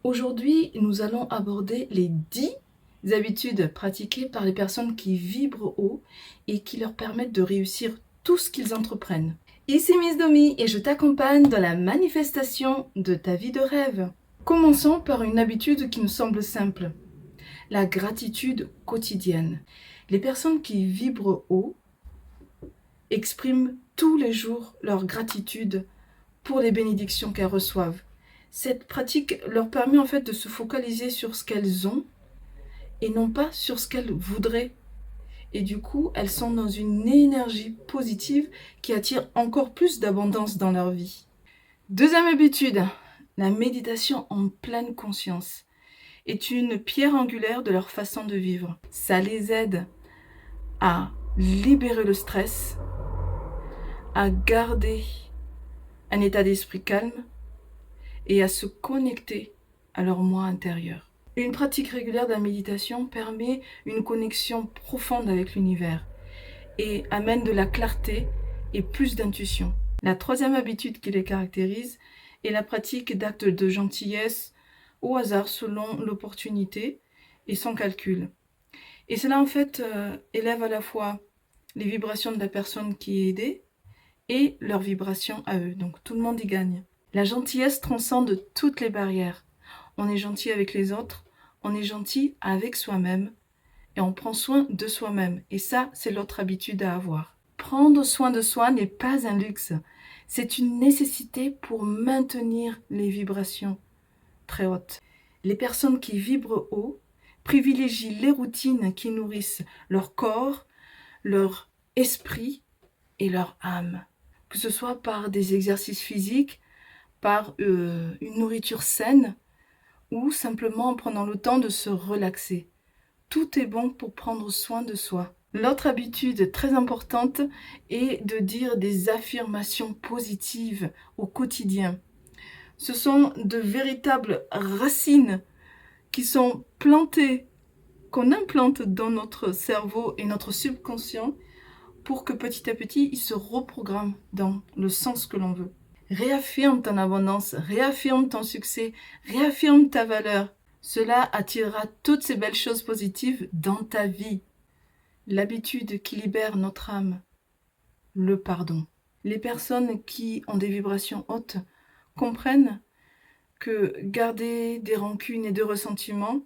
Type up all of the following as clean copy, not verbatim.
Aujourd'hui, nous allons aborder les 10 habitudes pratiquées par les personnes qui vibrent haut et qui leur permettent de réussir tout ce qu'ils entreprennent. Ici Miss Domi et je t'accompagne dans la manifestation de ta vie de rêve. Commençons par une habitude qui nous semble simple, la gratitude quotidienne. Les personnes qui vibrent haut expriment tous les jours leur gratitude pour les bénédictions qu'elles reçoivent. Cette pratique leur permet en fait de se focaliser sur ce qu'elles ont et non pas sur ce qu'elles voudraient. Et du coup, elles sont dans une énergie positive qui attire encore plus d'abondance dans leur vie. Deuxième habitude, la méditation en pleine conscience est une pierre angulaire de leur façon de vivre. Ça les aide à libérer le stress, à garder un état d'esprit calme et à se connecter à leur moi intérieur. Une pratique régulière de la méditation permet une connexion profonde avec l'univers et amène de la clarté et plus d'intuition. La troisième habitude qui les caractérise est la pratique d'actes de gentillesse au hasard selon l'opportunité et sans calcul. Et cela en fait élève à la fois les vibrations de la personne qui est aidée et leurs vibrations à eux. Donc tout le monde y gagne. La gentillesse transcende toutes les barrières. On est gentil avec les autres, on est gentil avec soi-même et on prend soin de soi-même. Et ça, c'est l'autre habitude à avoir. Prendre soin de soi n'est pas un luxe, c'est une nécessité pour maintenir les vibrations très hautes. Les personnes qui vibrent haut privilégient les routines qui nourrissent leur corps, leur esprit et leur âme. Que ce soit par des exercices physiques, par une nourriture saine ou simplement en prenant le temps de se relaxer. Tout est bon pour prendre soin de soi. L'autre habitude très importante est de dire des affirmations positives au quotidien. Ce sont de véritables racines qui sont plantées, qu'on implante dans notre cerveau et notre subconscient pour que petit à petit, il se reprogramme dans le sens que l'on veut. Réaffirme ton abondance, réaffirme ton succès, réaffirme ta valeur. Cela attirera toutes ces belles choses positives dans ta vie. L'habitude qui libère notre âme, le pardon. Les personnes qui ont des vibrations hautes comprennent que garder des rancunes et des ressentiments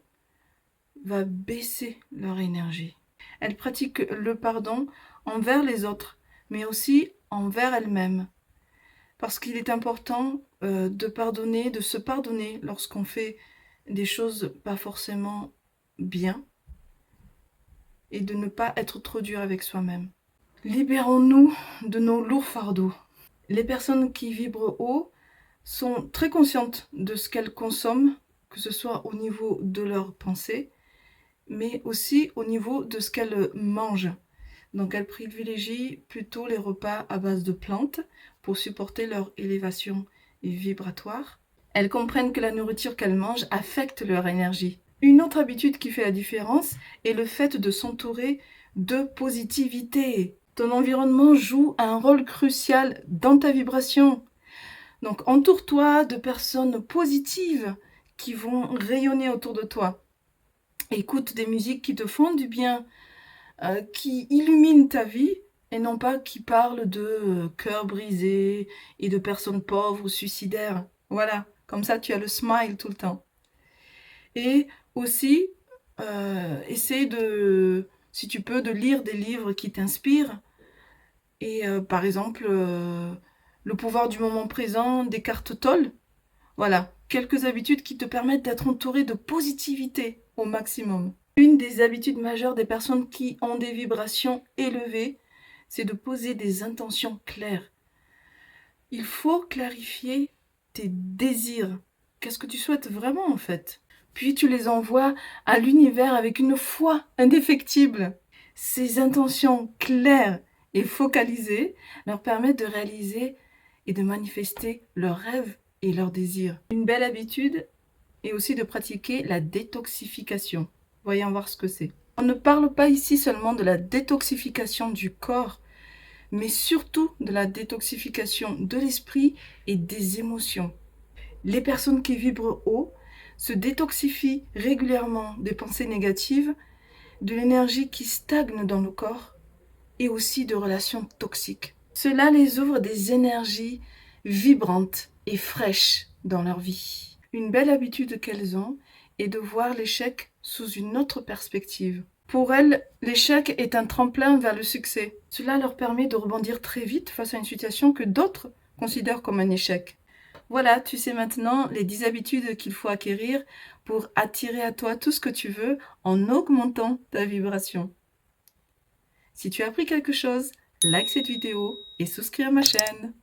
va baisser leur énergie. Elles pratiquent le pardon envers les autres, mais aussi envers elles-mêmes. Parce qu'il est important de pardonner, de se pardonner lorsqu'on fait des choses pas forcément bien et de ne pas être trop dur avec soi-même. Libérons-nous de nos lourds fardeaux. Les personnes qui vibrent haut sont très conscientes de ce qu'elles consomment, que ce soit au niveau de leurs pensées, mais aussi au niveau de ce qu'elles mangent. Donc elles privilégient plutôt les repas à base de plantes pour supporter leur élévation vibratoire. Elles comprennent que la nourriture qu'elles mangent affecte leur énergie. Une autre habitude qui fait la différence est le fait de s'entourer de positivité. Ton environnement joue un rôle crucial dans ta vibration. Donc entoure-toi de personnes positives qui vont rayonner autour de toi. Écoute des musiques qui te font du bien, qui illuminent ta vie et non pas qui parlent de cœurs brisés et de personnes pauvres ou suicidaires. Voilà, comme ça tu as le smile tout le temps. Et aussi, essaie de, si tu peux, de lire des livres qui t'inspirent. Et par exemple, Le pouvoir du moment présent d'Eckhart Tolle. Voilà, quelques habitudes qui te permettent d'être entouré de positivité au maximum. Une des habitudes majeures des personnes qui ont des vibrations élevées, c'est de poser des intentions claires. Il faut clarifier tes désirs. Qu'est-ce que tu souhaites vraiment en fait? Puis tu les envoies à l'univers avec une foi indéfectible. Ces intentions claires et focalisées leur permettent de réaliser et de manifester leurs rêves et leurs désirs. Une belle habitude est aussi de pratiquer la détoxification. Voyons voir ce que c'est. On ne parle pas ici seulement de la détoxification du corps, mais surtout de la détoxification de l'esprit et des émotions. Les personnes qui vibrent haut se détoxifient régulièrement des pensées négatives, de l'énergie qui stagne dans le corps et aussi de relations toxiques. Cela les ouvre des énergies vibrantes et fraîches dans leur vie. Une belle habitude qu'elles ont est de voir l'échec sous une autre perspective. Pour elles, l'échec est un tremplin vers le succès. Cela leur permet de rebondir très vite face à une situation que d'autres considèrent comme un échec. Voilà, tu sais maintenant les 10 habitudes qu'il faut acquérir pour attirer à toi tout ce que tu veux en augmentant ta vibration. Si tu as appris quelque chose, like cette vidéo et souscris à ma chaîne.